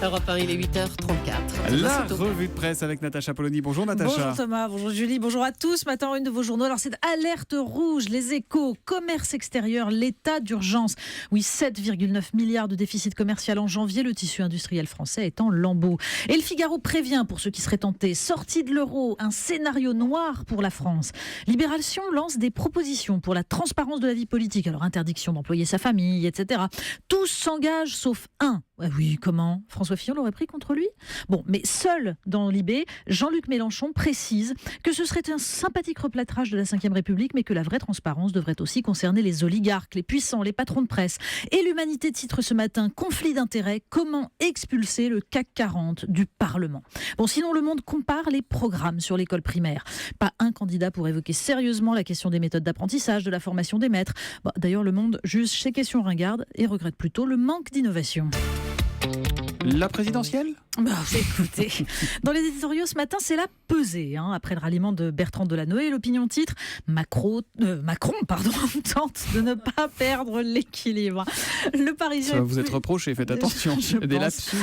Europe 1, il est 8h34. La revue de presse avec Natacha Polony. Bonjour Natacha. Bonjour Thomas, bonjour Julie, bonjour à tous. Ce matin, une de vos journaux. Alors c'est alerte rouge, les Échos, commerce extérieur, l'état d'urgence. Oui, 7,9 milliards de déficit commercial en janvier, le tissu industriel français est en lambeaux. Et le Figaro prévient, pour ceux qui seraient tentés, sortie de l'euro, un scénario noir pour la France. Libération lance des propositions pour la transparence de la vie politique. Alors interdiction d'employer sa famille, etc. Tous s'engagent sauf un. Oui, comment ? François Fillon l'aurait pris contre lui ? Bon, mais seul dans Libé, Jean-Luc Mélenchon précise que ce serait un sympathique replâtrage de la Ve République, mais que la vraie transparence devrait aussi concerner les oligarques, les puissants, les patrons de presse. Et l'Humanité titre ce matin « Conflit d'intérêts, comment expulser le CAC 40 du Parlement ?» Bon, sinon Le Monde compare les programmes sur l'école primaire. Pas un candidat pour évoquer sérieusement la question des méthodes d'apprentissage, de la formation des maîtres. Bon, d'ailleurs, Le Monde juge ces questions ringardes et regrette plutôt le manque d'innovation. La présidentielle ? Écoutez, dans les éditoriaux ce matin, c'est la pesée. Après le ralliement de Bertrand Delanoë, l'opinion titre Macron tente de ne pas perdre l'équilibre. Le Parisien. Ça va vous être reproché, faites attention. Des lapsus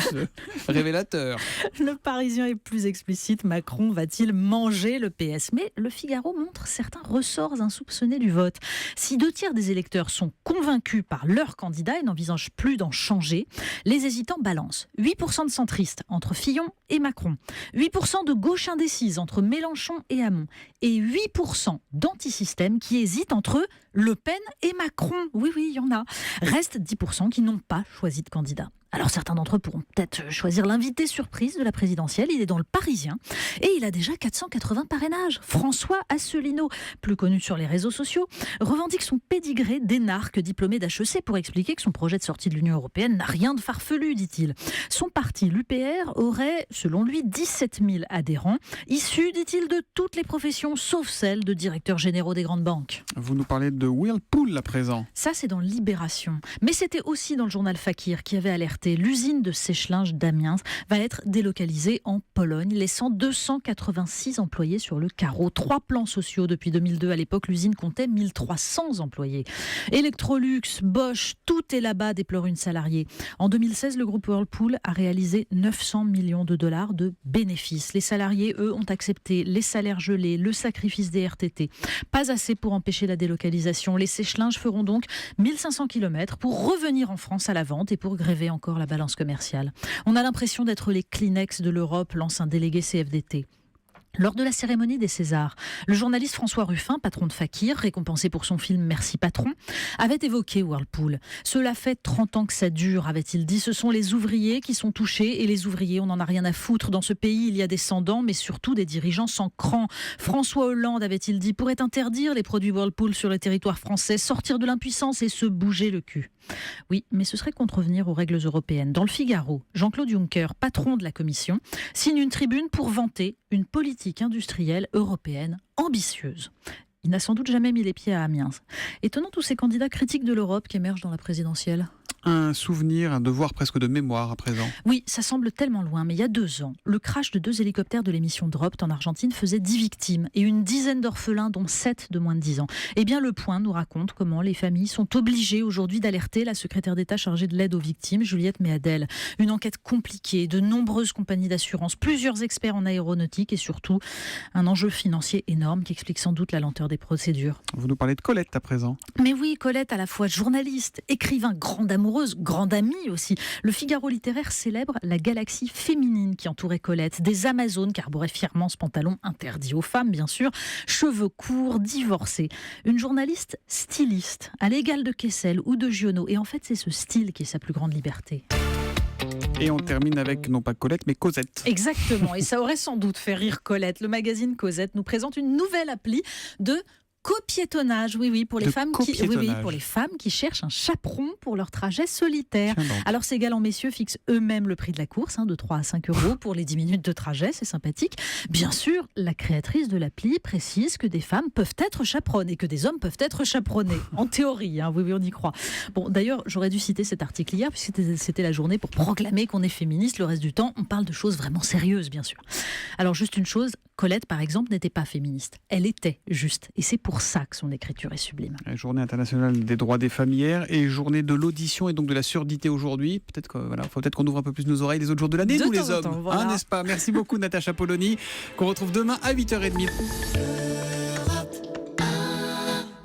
révélateurs. Le Parisien est plus explicite. Macron va-t-il manger le PS ? Mais le Figaro montre certains ressorts insoupçonnés du vote. Si 2/3 des électeurs sont convaincus par leur candidat et n'envisagent plus d'en changer, les hésitants balancent. 8% de centristes entre Fillon et Macron, 8% de gauche indécise entre Mélenchon et Hamon, et 8% d'antisystèmes qui hésitent entre Le Pen et Macron. Oui, il y en a. Reste 10% qui n'ont pas choisi de candidat. Alors certains d'entre eux pourront peut-être choisir l'invité surprise de la présidentielle. Il est dans le Parisien et il a déjà 480 parrainages. François Asselineau, plus connu sur les réseaux sociaux, revendique son pédigré d'énarque diplômé d'HEC pour expliquer que son projet de sortie de l'Union européenne n'a rien de farfelu, dit-il. Son parti, l'UPR, aurait, selon lui, 17 000 adhérents, issus, dit-il, de toutes les professions, sauf celle de directeurs généraux des grandes banques. Vous nous parlez de Whirlpool à présent. Ça, c'est dans Libération. Mais c'était aussi dans le journal Fakir qui avait alerté. L'usine de sèche-linge d'Amiens va être délocalisée en Pologne, laissant 286 employés sur le carreau. 3 plans sociaux depuis 2002. À l'époque, l'usine comptait 1300 employés. Electrolux, Bosch, tout est là-bas, déplore une salariée. En 2016, le groupe Whirlpool a réalisé 900 millions de dollars de bénéfices. Les salariés, eux, ont accepté les salaires gelés, le sacrifice des RTT. Pas assez pour empêcher la délocalisation. Les sèche-linges feront donc 1500 km pour revenir en France à la vente et pour gréver encore la balance commerciale. On a l'impression d'être les Kleenex de l'Europe, lance un délégué CFDT. Lors de la cérémonie des Césars, le journaliste François Ruffin, patron de Fakir, récompensé pour son film Merci Patron, avait évoqué Whirlpool. Cela fait 30 ans que ça dure, avait-il dit. Ce sont les ouvriers qui sont touchés et les ouvriers, on n'en a rien à foutre. Dans ce pays, il y a des sans-dents, mais surtout des dirigeants sans cran. François Hollande, avait-il dit, pourrait interdire les produits Whirlpool sur le territoire français, sortir de l'impuissance et se bouger le cul. Oui, mais ce serait contrevenir aux règles européennes. Dans le Figaro, Jean-Claude Juncker, patron de la Commission, signe une tribune pour vanter une politique industrielle européenne ambitieuse. Il n'a sans doute jamais mis les pieds à Amiens. Étonnant tous ces candidats critiques de l'Europe qui émergent dans la présidentielle. Un souvenir, un devoir presque de mémoire à présent. Oui, ça semble tellement loin, mais il y a 2 ans, le crash de 2 hélicoptères de l'émission Dropped en Argentine faisait 10 victimes et une dizaine d'orphelins, dont 7 de moins de 10 ans. Eh bien, Le Point nous raconte comment les familles sont obligées aujourd'hui d'alerter la secrétaire d'État chargée de l'aide aux victimes, Juliette Méadel. Une enquête compliquée, de nombreuses compagnies d'assurance, plusieurs experts en aéronautique et surtout un enjeu financier énorme qui explique sans doute la lenteur des procédures. Vous nous parlez de Colette à présent. Mais oui, Colette, à la fois journaliste, écrivain, grande amoureuse, grande amie aussi. Le Figaro littéraire célèbre la galaxie féminine qui entourait Colette. Des Amazones qui arboraient fièrement ce pantalon interdit aux femmes, bien sûr. Cheveux courts, divorcée. Une journaliste styliste, à l'égal de Kessel ou de Giono. Et en fait, c'est ce style qui est sa plus grande liberté. Et on termine avec, non pas Colette, mais Cosette. Exactement, et ça aurait sans doute fait rire Colette. Le magazine Cosette nous présente une nouvelle appli de copiétonnage, oui, pour les femmes qui cherchent un chaperon pour leur trajet solitaire. Alors ces galants messieurs fixent eux-mêmes le prix de la course, de 3 à 5 euros pour les 10 minutes de trajet, c'est sympathique. Bien sûr, la créatrice de l'appli précise que des femmes peuvent être chaperonnes et que des hommes peuvent être chaperonnés. En théorie, oui, on y croit. Bon, d'ailleurs, j'aurais dû citer cet article hier, puisque c'était la journée pour proclamer qu'on est féministe. Le reste du temps, on parle de choses vraiment sérieuses, bien sûr. Alors juste une chose, Colette, par exemple, n'était pas féministe. Elle était juste. Et c'est pour ça que son écriture est sublime. Journée internationale des droits des femmes hier et journée de l'audition et donc de la surdité aujourd'hui. Peut-être faut peut-être qu'on ouvre un peu plus nos oreilles les autres jours de l'année, nous les hommes. Voilà. N'est-ce pas ? Merci beaucoup Natacha Polony, qu'on retrouve demain à 8h30.